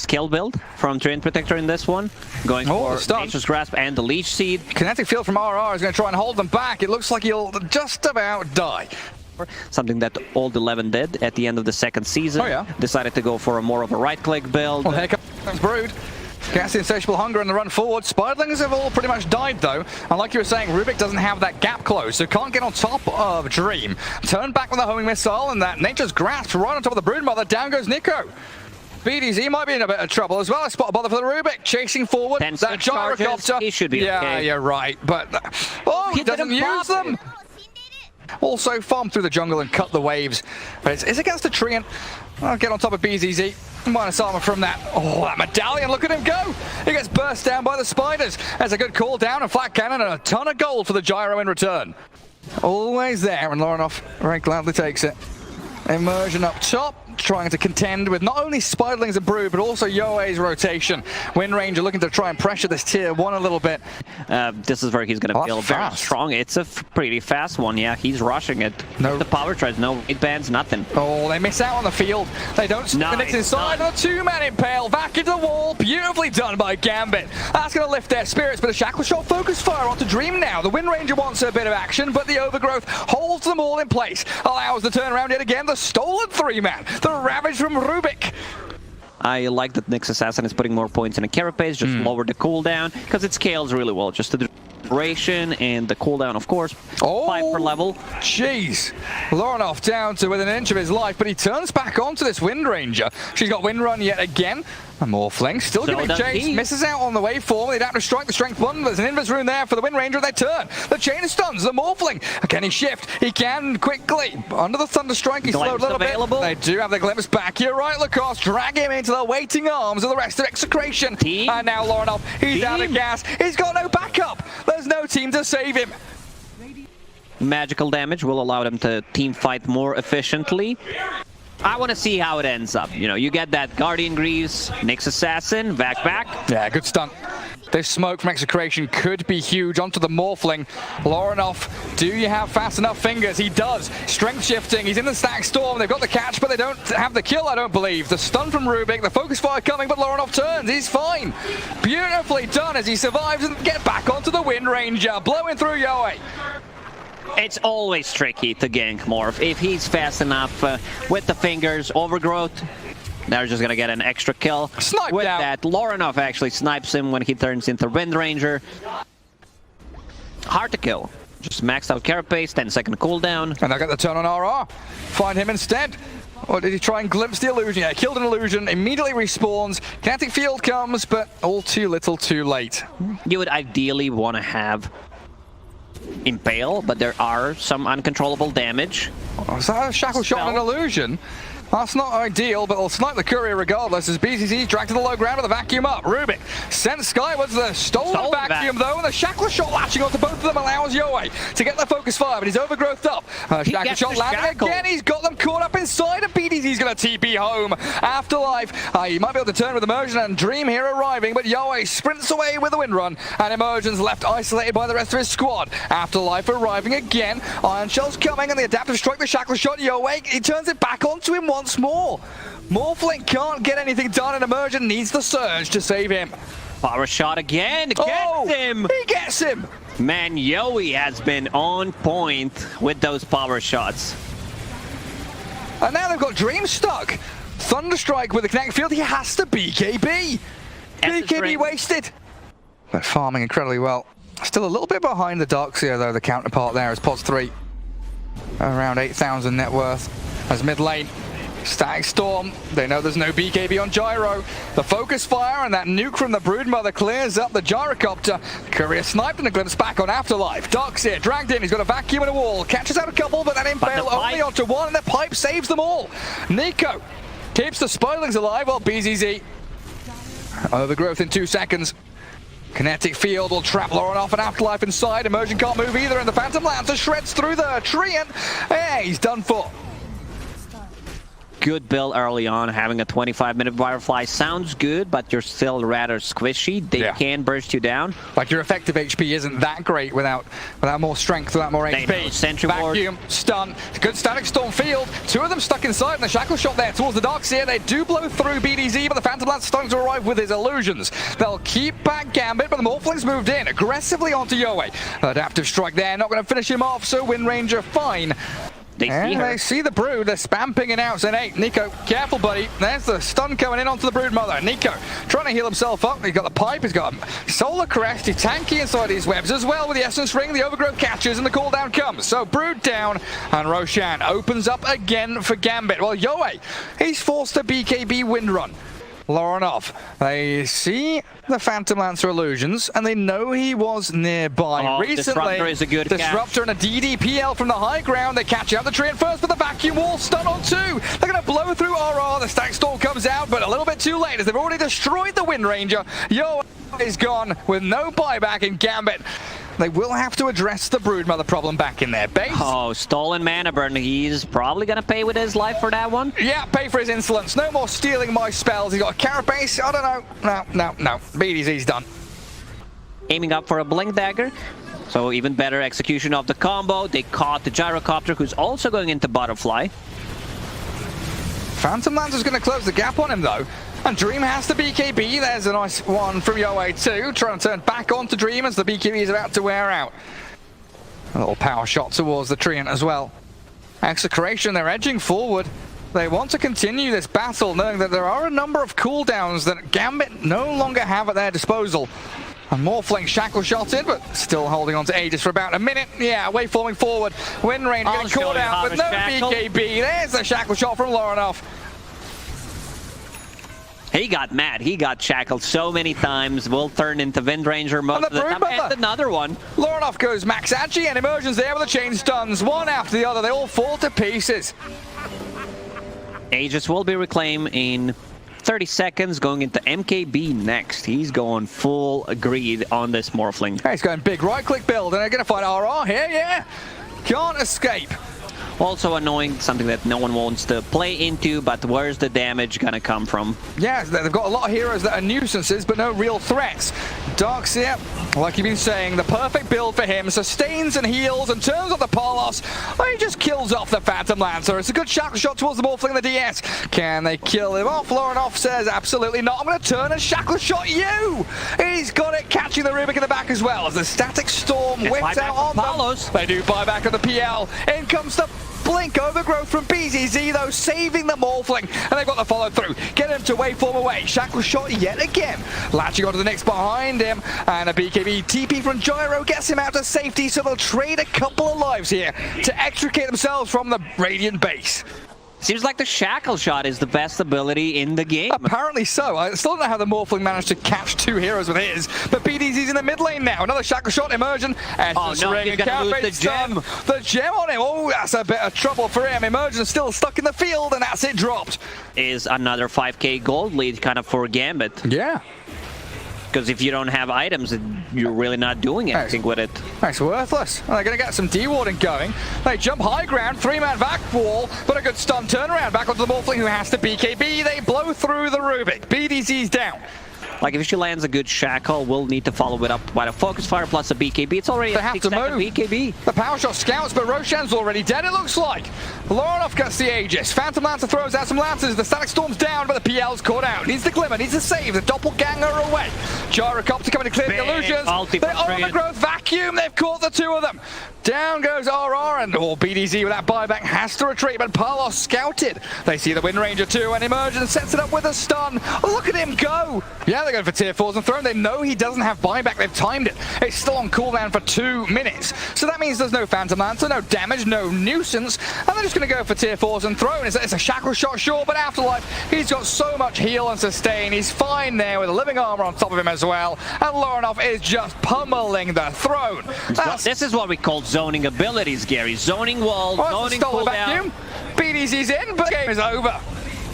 skill build from Treant Protector in this one. Going for Nature's Grasp and the Leech Seed. Kinetic Field from RR is going to try and hold them back. It looks like he'll just about die. Something that Old 11 did at the end of the second season. Oh, yeah. Decided to go for a more of a right-click build. Well, here comes Brood. Cast the Insatiable Hunger and the run forward. Spiderlings have all pretty much died though. And like you were saying, Rubik doesn't have that gap close, so can't get on top of Dream. Turn back with a homing missile and that Nature's Grasp right on top of the Broodmother. Down goes Nico. BDZ might be in a bit of trouble as well. A spot bother for the Rubik, chasing forward. That gyrocopter. He should be yeah, okay. You're right. But he doesn't use them. Also farm through the jungle and cut the waves. But it's against the Treant. I'll get on top of BZZ. Minus armor from that. Oh, that medallion, look at him go! He gets burst down by the spiders. There's a good call down, a flat cannon, and a ton of gold for the gyro in return. Always there, and Lorinov very gladly takes it. Immersion up top, trying to contend with not only Spiderlings and Brood, but also Yoe's rotation. Wind Ranger looking to try and pressure this tier 1 a little bit. This is where he's going to feel very strong. It's a pretty fast one, yeah. He's rushing it. No. The power tries, no weight bands, nothing. Oh, they miss out on the field. They don't spin it inside. The 2-man impale, back into the wall. Beautifully done by Gambit. That's going to lift their spirits, but a Shackle Shot focus fire onto Dream now. The Wind Ranger wants a bit of action, but the Overgrowth holds them all in place. Allows the turnaround yet again. The stolen 3-man. The Ravage from Rubik. I like that Nyx Assassin is putting more points in a carapace, just lower the cooldown, because it scales really well. Just the duration and the cooldown, of course. 5 per level. Jeez. Lorinov down to within an inch of his life, but he turns back onto this Wind Ranger. She's got Wind Run yet again. A Morphling still giving chase, misses out on the waveform. They'd have to strike the Strength 1. There's an invis rune there for the Wind Ranger. They turn. The chain stuns the Morphling. Can he shift? He can quickly. Under the Thunder Strike, he's slowed a little bit. They do have the glimpse back. You're right, Lacoste. Drag him into the waiting arms of the rest of Execration. And now Lorinov, he's out of gas. He's got no backup. There's no team to save him. Magical damage will allow them to team fight more efficiently. I want to see how it ends up. You know, you get that Guardian Greaves, Nyx Assassin, back. Yeah, good stunt. This smoke from Execration could be huge onto the Morphling. Lorinov, do you have fast enough fingers? He does. Strength shifting. He's in the Stack Storm. They've got the catch, but they don't have the kill, I don't believe. The stun from Rubik, the focus fire coming, but Lorinov turns. He's fine. Beautifully done as he survives and gets back onto the Wind Ranger, blowing through Yoe. It's always tricky to gank Morph. If he's fast enough with the fingers, Overgrowth, they're just gonna get an extra kill. Sniped with out. That. Lorinov actually snipes him when he turns into Wind Ranger. Hard to kill. Just maxed out carapace, 10-second cooldown. And I got the turn on RR. Find him instead. Or did he try and glimpse the illusion? Yeah, killed an illusion, immediately respawns. Kinetic Field comes, but all too little too late. You would ideally want to have Impale, but there are some uncontrollable damage. Oh, is that a Shackle Shot and an illusion? That's not ideal, but they'll snipe the courier regardless as BCC dragged to the low ground with the vacuum up. Rubik sent skywards, the stolen vacuum though, and the Shackle Shot latching onto both of them allows Yoe to get the focus fire, but he's overgrowthed up. Shackle Shot landing again, he's got them caught up inside, and BDZ's going to TP home. Afterlife, he might be able to turn with Immersion and Dream here arriving, but Yoe sprints away with the Wind Run, and Immersion's left isolated by the rest of his squad. Afterlife arriving again, Iron Shell's coming, and the Adaptive Strike the Shackle Shot. Yoe, he turns it back onto him once more. Morphling can't get anything done, and Immersion needs the surge to save him. Power shot again, gets him! He gets him! Man, Yoe has been on point with those power shots. And now they've got Dream stuck. Thunderstrike with the Kinetic Field, he has to BKB. BKB wasted. But farming incredibly well. Still a little bit behind the Darkseer though, the counterpart there is Pods 3. Around 8,000 net worth. As mid lane, Static Storm, they know there's no BKB on Gyro. The focus fire and that nuke from the Broodmother clears up the Gyrocopter. Courier sniped and a glimpse back on Afterlife. Darkseer dragged in, he's got a vacuum and a wall. Catches out a couple, but that impale only onto one, and the pipe saves them all. Nico keeps the Spiderlings alive while BZZ overgrowth in 2 seconds. Kinetic Field will trap Lorinov and Afterlife inside. Immersion can't move either, and the Phantom Lancer shreds through the Treant. Yeah, he's done for. good build early on. Having a 25-minute Firefly sounds good, but you're still rather squishy. They can burst you down. Like your effective HP isn't that great without more strength, without more HP. Sentry Vacuum, stun, good static storm field. Two of them stuck inside, and the shackle shot there towards the dark seer. They do blow through BDZ, but the Phantom Lance starting to arrive with his illusions. They'll keep back Gambit, but the Morphlings moved in aggressively onto Yoe. Adaptive strike there, not going to finish him off, so Wind Ranger fine. They see the Brood, they're spam pinging out, saying, hey, Nico, careful, buddy. There's the stun coming in onto the Brood Mother. Nico trying to heal himself up. He's got the pipe, he's got a Solar Crest, he's tanky inside these webs as well with the Essence Ring. The Overgrowth catches and the cooldown comes. So Brood down, and Roshan opens up again for Gambit. Well, Yoe, he's forced to BKB Wind Run. Lorinov, they see the Phantom Lancer illusions, and they know he was nearby recently. Disruptor is a good Disruptor and a DDPL from the high ground. They catch out the tree at first, but the vacuum wall stun on two. They're going to blow through RR. The stack storm comes out, but a little bit too late as they've already destroyed the Wind Ranger. Yoe is gone with no buyback in Gambit. They will have to address the Broodmother problem back in their base. Oh, stolen mana burn. He's probably going to pay with his life for that one. Yeah, pay for his insolence. No more stealing my spells. He's got a carapace. I don't know. No. BDZ's done. Aiming up for a Blink Dagger. So even better execution of the combo. They caught the Gyrocopter, who's also going into Butterfly. Phantom Lancer's going to close the gap on him, though. And Dream has to BKB. There's a nice one from Yoe too. Trying to turn back onto Dream as the BKB is about to wear out. A little power shot towards the Treant as well. Execration, they're edging forward. They want to continue this battle, knowing that there are a number of cooldowns that Gambit no longer have at their disposal. And Morphling shackle shot in, but still holding on to Aegis for about a minute. Yeah, waveforming forward. Wind Ranger getting caught out with no BKB. There's the shackle shot from Lorinov. He got mad. He got shackled so many times. Will turn into Wind Ranger most of the time. And another one. Lorinov goes max agi, and Immersion's there with the chain stuns. One after the other. They all fall to pieces. Aegis will be reclaimed in 30 seconds, going into MKB next. He's going full greed on this Morphling. He's going big right-click build, and they're going to fight RR here, yeah. Can't escape. Also annoying, something that no one wants to play into, but where's the damage gonna come from? Yeah, they've got a lot of heroes that are nuisances, but no real threats. Darkseer, like you've been saying, the perfect build for him. Sustains and heals and turns on the Palos. He just kills off the Phantom Lancer. It's a good shackle shot towards the Morphling and the DS. Can they kill him off? Lorinov says, absolutely not. I'm going to turn and shackle shot you. He's got it, catching the Rubik in the back as well as the Static Storm whips out on Palos. They do buyback on the PL. In comes the Blink Overgrowth from BZZ, though, saving the Morphling, and they've got the follow through. Get him to waveform away. Shackle shot yet again. Latching onto the Nyx behind him, and a BKB TP from Gyro gets him out to safety, so they'll trade a couple of lives here to extricate themselves from the Radiant base. Seems like the shackle shot is the best ability in the game. Apparently so. I still don't know how the Morphling managed to catch two heroes with his, but BDZ's in the mid lane now. Another shackle shot, Immersion, and oh no, he's gonna lose the gem. The gem on him. Oh, that's a bit of trouble for him. Immersion's still stuck in the field, and that's it dropped. Is another 5k gold lead kind of for Gambit. Yeah. Because if you don't have items, you're really not doing anything with it. It's worthless. Well, they're going to get some dewarding going. They jump high ground, 3-man back wall, but a good stun turnaround back onto the Morphling who has to BKB. They blow through the Rubik. BDZ's down. Like if she lands a good shackle, we'll need to follow it up by a focus fire plus a BKB. It's already they have to move. BKB. The power shot scouts, but Roshan's already dead, it looks like. Lorinov gets the Aegis. Phantom Lancer throws out some lances. The Static Storm's down, but the PL's caught out. Needs the Glimmer, needs to save. The Doppelganger away. Gyrocopter coming to clear the illusions. The Overgrowth vacuum. They've caught the two of them. Down goes RR, and BDZ with that buyback has to retreat, but Palos scouted. They see the Wind Ranger too, and Immersion sets it up with a stun. Oh, look at him go! Yeah, they're going for tier 4s and Throne. They know he doesn't have buyback. They've timed it. It's still on cooldown for 2 minutes. So that means there's no Phantom Lancer, no damage, no nuisance, and they're just going to go for tier 4s and Throne. It's a shackle shot, sure, but Afterlife, he's got so much heal and sustain. He's fine there with a living armor on top of him as well, and Lorinov is just pummeling the Throne. This is what we call zoning abilities, Gary. Zoning wall, zoning cooldown. BDZ's in, but the game is over.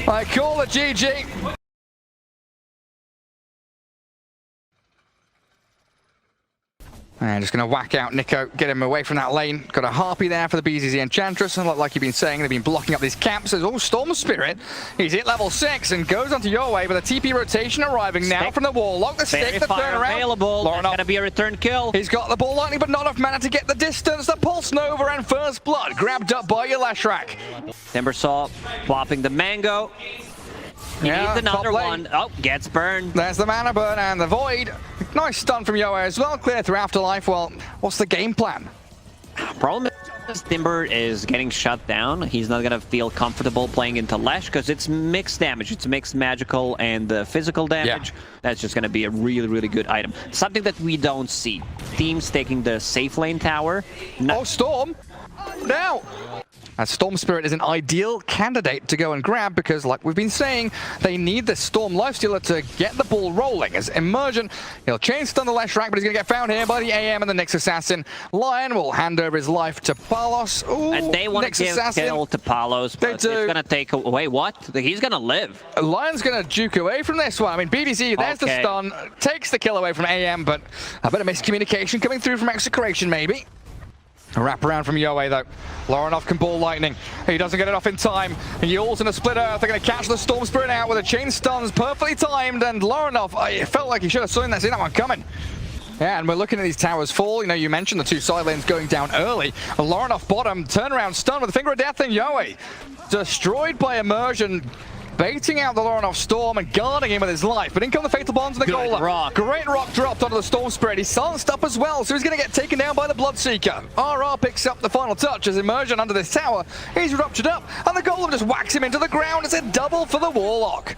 I call it GG. And just going to whack out Nico, get him away from that lane. Got a Harpy there for the BZZ Enchantress, and like you've been saying, they've been blocking up these camps. There's Storm Spirit. He's hit level 6 and goes onto your way, but the TP rotation arriving now from the Warlock. The stick, the turnaround. Available. That's going to be a return kill. He's got the Ball Lightning, but not enough mana to get the distance. The Pulse Nova and First Blood grabbed up by your Leshrac. Timbersaw popping the Mango. He needs another one. Oh, gets burned. There's the mana burn and the Void. Nice stun from Yoa as well. Clear through Afterlife. Well, what's the game plan? Problem is Timber is getting shut down. He's not going to feel comfortable playing into Lesh because it's mixed damage. It's mixed magical and physical damage. Yeah. That's just going to be a really, really good item. Something that we don't see. Teams taking the safe lane tower. Oh, Storm! Now! And Storm Spirit is an ideal candidate to go and grab because, like we've been saying, they need the Storm Lifestealer to get the ball rolling. As Immersion, he'll chain stun the Leshrac, but he's going to get found here by the AM and the Nyx Assassin. Lion will hand over his life to Palos. Ooh, and they want to give kill to Palos, but it's going to take away what? He's going to live. Lion's going to juke away from this one. I mean, BDC, there's the stun, takes the kill away from AM, but a bit of miscommunication coming through from Execration, maybe. A wrap around from Yoe though. Lorinov can Ball Lightning. He doesn't get it off in time. Yule's in a split earth. They're going to catch the Storm Spirit out with a chain stuns, perfectly timed. And Lorinov, it felt like he should have seen that one coming. Yeah, and we're looking at these towers fall. You know, you mentioned the two side lanes going down early. Lorinov bottom, turnaround stun with a Finger of Death in Yoe. Destroyed by Immersion. Baiting out the Lorinov Storm and guarding him with his life. But in come the Fatal Bonds and the Golem. Great rock dropped onto the Storm Spirit. He's silenced up as well, so he's going to get taken down by the Bloodseeker. RR picks up the final touch as Immersion under this tower. He's ruptured up, and the Golem just whacks him into the ground. It's a double for the Warlock.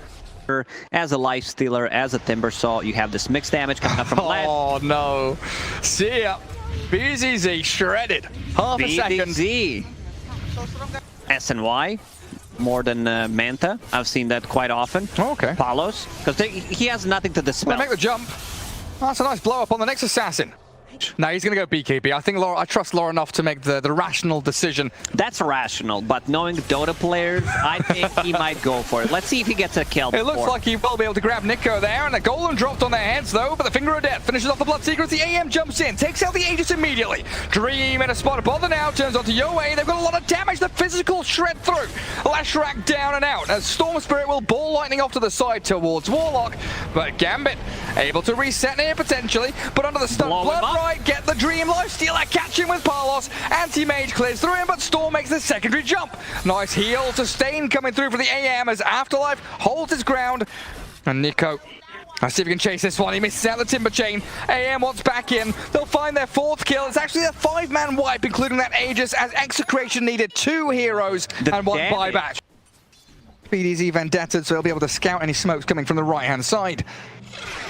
As a Lifestealer, as a Timbersaw, you have this mixed damage coming up from left. Oh no. See ya. BZZ shredded. Half a second. BZZ. SNY. More than Manta. I've seen that quite often. Oh, okay. Palos, because he has nothing to dispel. Make the jump. Oh, that's a nice blow up on the Nyx Assassin. No, he's going to go BKB. I trust Laura enough to make the rational decision. That's rational, but knowing Dota players, I think he might go for it. Let's see if he gets a kill. It looks like he will be able to grab Nico there, and the Golem dropped on their heads though, but the Finger of Death finishes off the Bloodseeker as the AM jumps in, takes out the Aegis immediately. Dream in a spot, bother now, turns onto Yoe. They've got a lot of damage, the physical shred through. Leshrac down and out, as Storm Spirit will Ball Lightning off to the side towards Warlock, but Gambit able to reset here potentially, but under the stun, Blood right, get the Dream Lifestealer, catch him with Palos. Anti-Mage clears through him, but Storm makes the secondary jump. Nice heal to Stain coming through for the AM as Afterlife holds his ground. And Nico, let's see if he can chase this one. He misses out the Timber Chain. AM wants back in. They'll find their fourth kill. It's actually a 5-man wipe, including that Aegis, as Execration needed 2 heroes and 1 buyback. BDZ Vendetta, so he'll be able to scout any smokes coming from the right-hand side.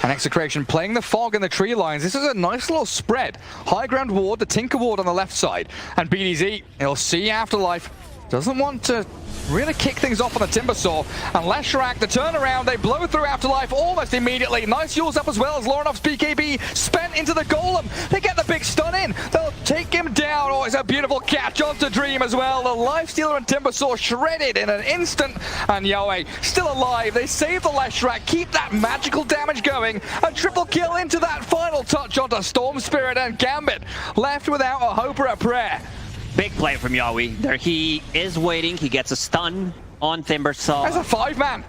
And Execration playing the fog in the tree lines. This is a nice little spread. High ground ward, the Tinker ward on the left side. And BDZ, he'll see Afterlife. Doesn't want to really kick things off on the Timbersaw. And Leshrac, the turnaround, they blow through Afterlife almost immediately. Nice Yules up as well as Lorinov's BKB spent into the Golem. They get the big stun in. They'll take him down. Oh, it's a beautiful catch onto Dream as well. The Lifestealer and Timbersaw shredded in an instant. And Yoe still alive. They save the Leshrac, keep that magical damage going. A triple kill into that final touch onto Storm Spirit and Gambit. Left without a hope or a prayer. Big play from Yowie. There he is waiting. He gets a stun on Timbersaw. There's a 5-man.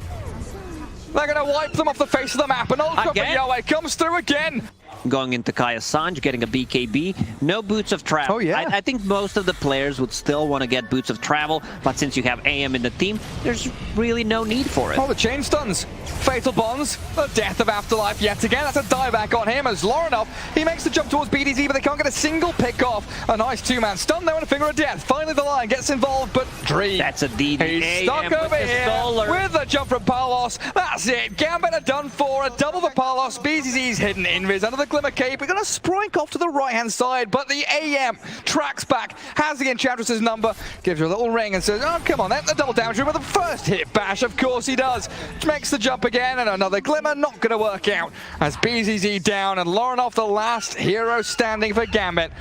They're going to wipe them off the face of the map. And Ultra from Yowie comes through again. Going into Kaya Sanj, getting a BKB. No Boots of Travel. Oh, yeah. I think most of the players would still want to get Boots of Travel, but since you have AM in the team, there's really no need for it. Oh, the chain stuns. Fatal Bonds. The death of Afterlife yet again. That's a dieback on him as Lorinov. He makes the jump towards BDZ, but they can't get a single pick off. A nice 2-man stun there and a Finger of Death. Finally, the Lion gets involved, but Dream. That's a DD. He's stuck over here with the jump from Palos. That's it. Gambit are done for. A double for Palos. BZZ's hidden invis under the Glimmer Cape. We're going to sprink off to the right-hand side, but the AM tracks back, has the Enchantress's number, gives her a little ring and says, oh, come on then, the double damage with the first hit bash. Of course he does. Makes the jump again, and another Glimmer, not going to work out. As BZZ down, and Lorinov the last hero standing for Gambit.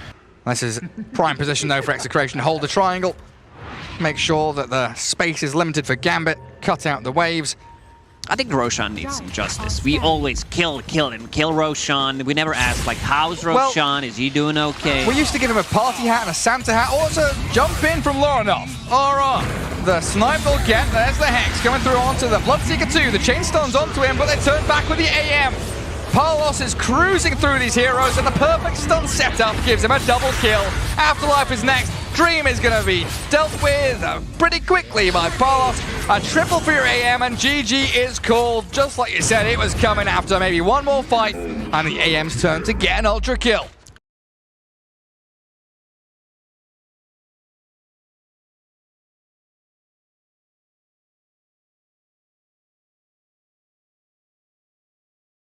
This is prime position, though, for Execration. Hold the triangle. Make sure that the space is limited for Gambit. Cut out the waves. I think Roshan needs some justice. We always kill Roshan. We never ask, like, how's Roshan? Is he doing okay? We used to give him a party hat and a Santa hat. Also, jump in from Lorinov. Alright, the snipe will get. There's the Hex coming through onto the Bloodseeker 2. The Chainstone's onto him, but they turn back with the AM. Palos is cruising through these heroes, and the perfect stun setup gives him a double kill. Afterlife is next. Dream is going to be dealt with pretty quickly by Palos. A triple for your AM, and GG is called. Just like you said, it was coming after maybe one more fight, and the AM's turn to get an ultra kill.